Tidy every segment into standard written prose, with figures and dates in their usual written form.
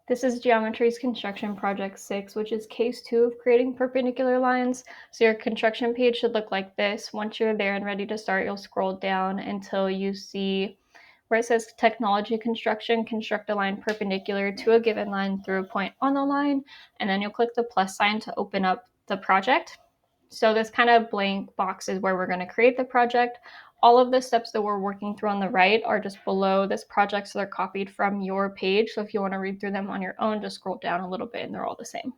This is Geometry's Construction Project 6, which is case 2 of creating perpendicular lines. So your construction page should look like this. Once you're there and ready to start, you'll scroll down until you see where it says Technology Construction, construct a line perpendicular to a given line through a point on the line, and then you'll click the plus sign to open up the project. So this kind of blank box is where we're going to create the project. All of the steps that we're working through on the right are just below this project, so they're copied from your page. So if you want to read through them on your own, just scroll down a little bit and they're all the same.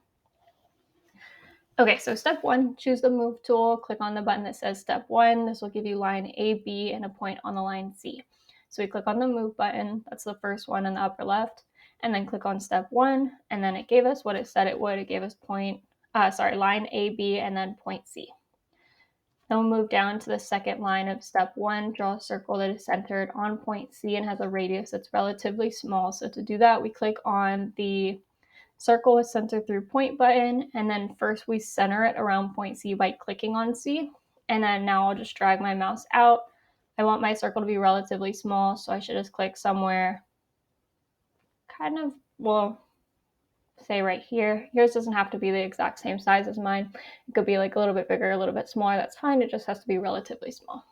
Okay, so step 1, choose the move tool, click on the button that says step 1. This will give you line A, B, and a point on the line C. So we click on the move button, that's the first one in the upper left, and then click on step 1, and then it gave us what it said it would. It gave us line A, B, and then point C. Then we'll move down to the second line of step 1, draw a circle that is centered on point C and has a radius that's relatively small. So to do that, we click on the circle with center through point button, and then first we center it around point C by clicking on C, and then now I'll just drag my mouse out. I want my circle to be relatively small, so I should just click somewhere say right here. Yours doesn't have to be the exact same size as mine. It could be like a little bit bigger, a little bit smaller. That's fine. It just has to be relatively small.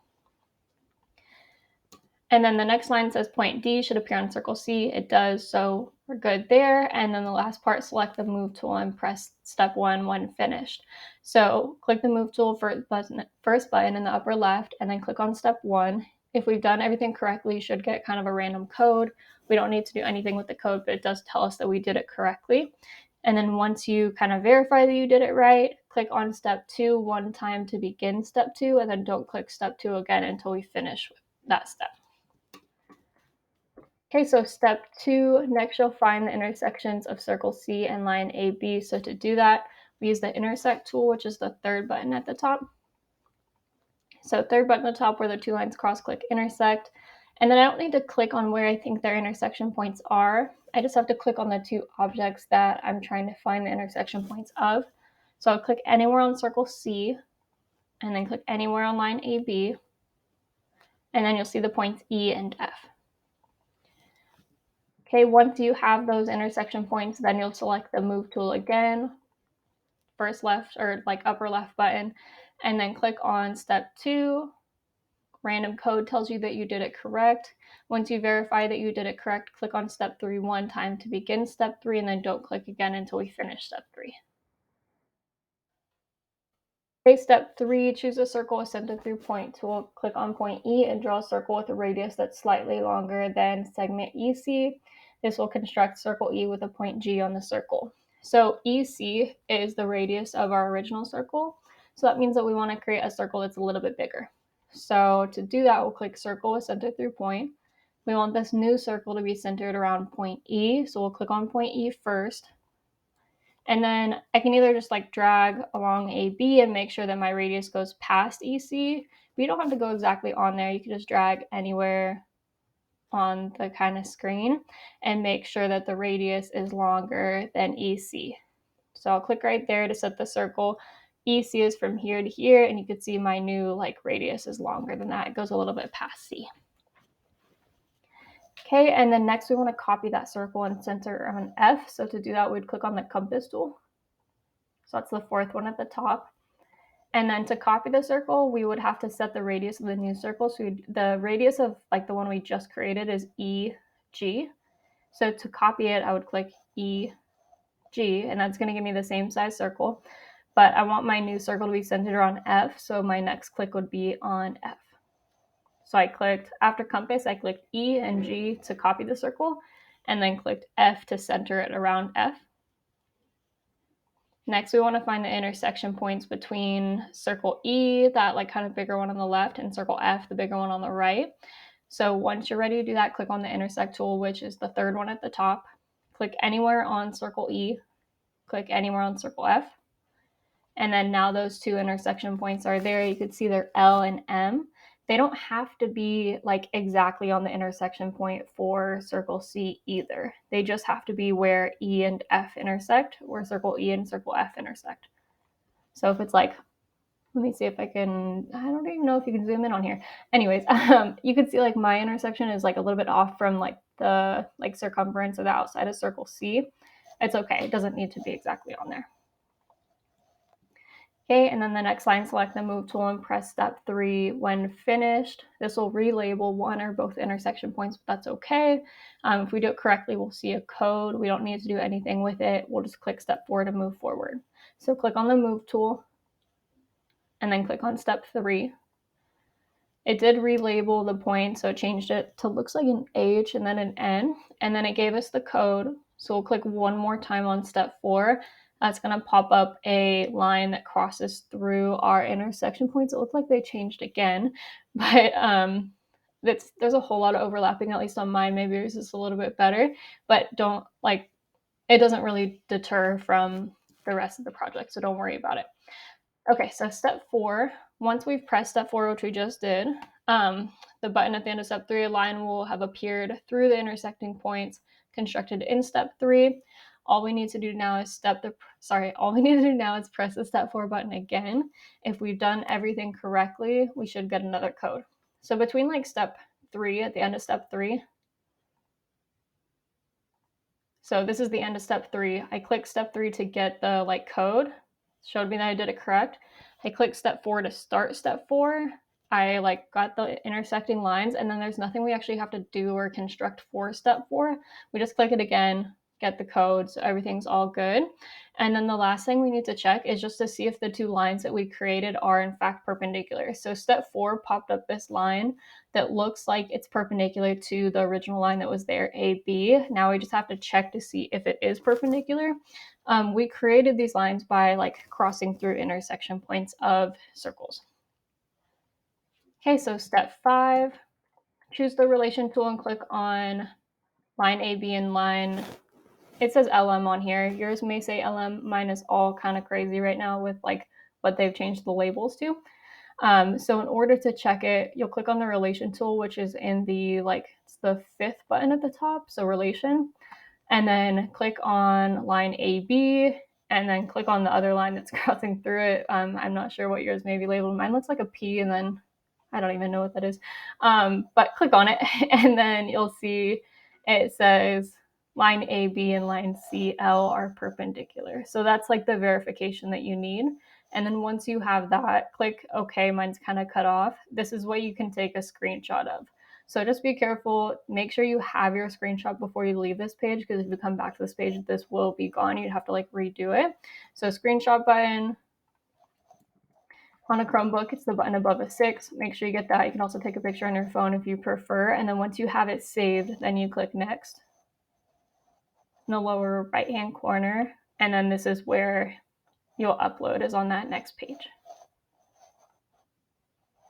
And then the next line says point D should appear on circle C. It does, so we're good there. And then the last part, select the move tool and press step 1 when finished. So click the move tool first button in the upper left, and then click on step 1. If we've done everything correctly, you should get kind of a random code. We don't need to do anything with the code, but it does tell us that we did it correctly. And then once you kind of verify that you did it right, click on step 2 one time to begin step 2, and then don't click step 2 again until we finish that step. Okay, so step 2, next you'll find the intersections of circle C and line AB. So to do that, we use the intersect tool, which is the third button at the top. So third button at the top where the two lines cross, click intersect. And then I don't need to click on where I think their intersection points are. I just have to click on the two objects that I'm trying to find the intersection points of. So I'll click anywhere on circle C, and then click anywhere on line AB. And then you'll see the points E and F. Okay, once you have those intersection points, then you'll select the move tool again, first left or like upper left button, and then click on step 2. Random code tells you that you did it correct. Once you verify that you did it correct, click on step 3 one time to begin step 3, and then don't click again until we finish step 3. Okay, step 3, choose a circle with center through point tool. Click on point E and draw a circle with a radius that's slightly longer than segment EC. This will construct circle E with a point G on the circle. So EC is the radius of our original circle. So that means that we want to create a circle that's a little bit bigger. So to do that, we'll click circle with center through point. We want this new circle to be centered around point E. So we'll click on point E first. And then I can either just like drag along AB and make sure that my radius goes past EC. But you don't have to go exactly on there. You can just drag anywhere on the kind of screen and make sure that the radius is longer than EC. So I'll click right there to set the circle. EC is from here to here, and you can see my new like radius is longer than that. It goes a little bit past C. Okay, and then next we want to copy that circle and center on F. So to do that, we'd click on the compass tool. So that's the fourth one at the top. And then to copy the circle, we would have to set the radius of the new circle. So the radius of like the one we just created is EG. So to copy it, I would click EG, and that's going to give me the same size circle. But I want my new circle to be centered on F, so my next click would be on F. So I clicked, after compass, I clicked E and G to copy the circle, and then clicked F to center it around F. Next, we want to find the intersection points between circle E, that like kind of bigger one on the left, and circle F, the bigger one on the right. So once you're ready to do that, click on the intersect tool, which is the third one at the top. Click anywhere on circle E, click anywhere on circle F. And then now those two intersection points are there. You can see they're L and M. They don't have to be like exactly on the intersection point for circle C either. They just have to be where E and F intersect, where circle E and circle F intersect. So if it's like, let me see if I can, I don't even know if you can zoom in on here. Anyways, you can see like my intersection is like a little bit off from like the like circumference of the outside of circle C. It's okay. It doesn't need to be exactly on there. Okay, and then the next line, select the move tool and press step 3 when finished. This will relabel one or both intersection points, but that's okay. If we do it correctly, we'll see a code. We don't need to do anything with it. We'll just click step 4 to move forward. So click on the move tool and then click on step 3. It did relabel the point, so it changed it to looks like an H and then an N, and then it gave us the code. So we'll click one more time on step 4. That's going to pop up a line that crosses through our intersection points. It looked like they changed again, but there's a whole lot of overlapping, at least on mine. Maybe yours is a little bit better, but don't like it doesn't really deter from the rest of the project, so don't worry about it. Okay, so step 4, once we've pressed step 4, which we just did, the button at the end of step 3, a line will have appeared through the intersecting points constructed in step 3. All we need to do now is press the step 4 button again. If we've done everything correctly, we should get another code. So between like step 3, at the end of step 3, so this is the end of step 3. I click step 3 to get the like code. Showed me that I did it correct. I click step 4 to start step 4. I like got the intersecting lines, and then there's nothing we actually have to do or construct for step 4. We just click it again, get the code, so everything's all good. And then the last thing we need to check is just to see if the two lines that we created are in fact perpendicular. So step 4 popped up this line that looks like it's perpendicular to the original line that was there, AB. Now we just have to check to see if it is perpendicular. We created these lines by like crossing through intersection points of circles. Okay, so step 5, choose the relation tool and click on line AB and line, it says LM on here. Yours may say LM. Mine is all kind of crazy right now with like what they've changed the labels to. So in order to check it, you'll click on the relation tool, which is in the it's the 5th button at the top, so relation, and then click on line AB, and then click on the other line that's crossing through it. I'm not sure what yours may be labeled. Mine looks like a P, and then I don't even know what that is. But click on it, and then you'll see it says line AB and line CL are perpendicular. So that's like the verification that you need. And then once you have that, click OK. Mine's kind of cut off. This is what you can take a screenshot of. So just be careful. Make sure you have your screenshot before you leave this page, because if you come back to this page, this will be gone. You'd have to like redo it. So screenshot button. On a Chromebook, it's the button above a 6. Make sure you get that. You can also take a picture on your phone if you prefer. And then once you have it saved, then you click next in the lower right-hand corner. And then this is where you'll upload, is on that next page.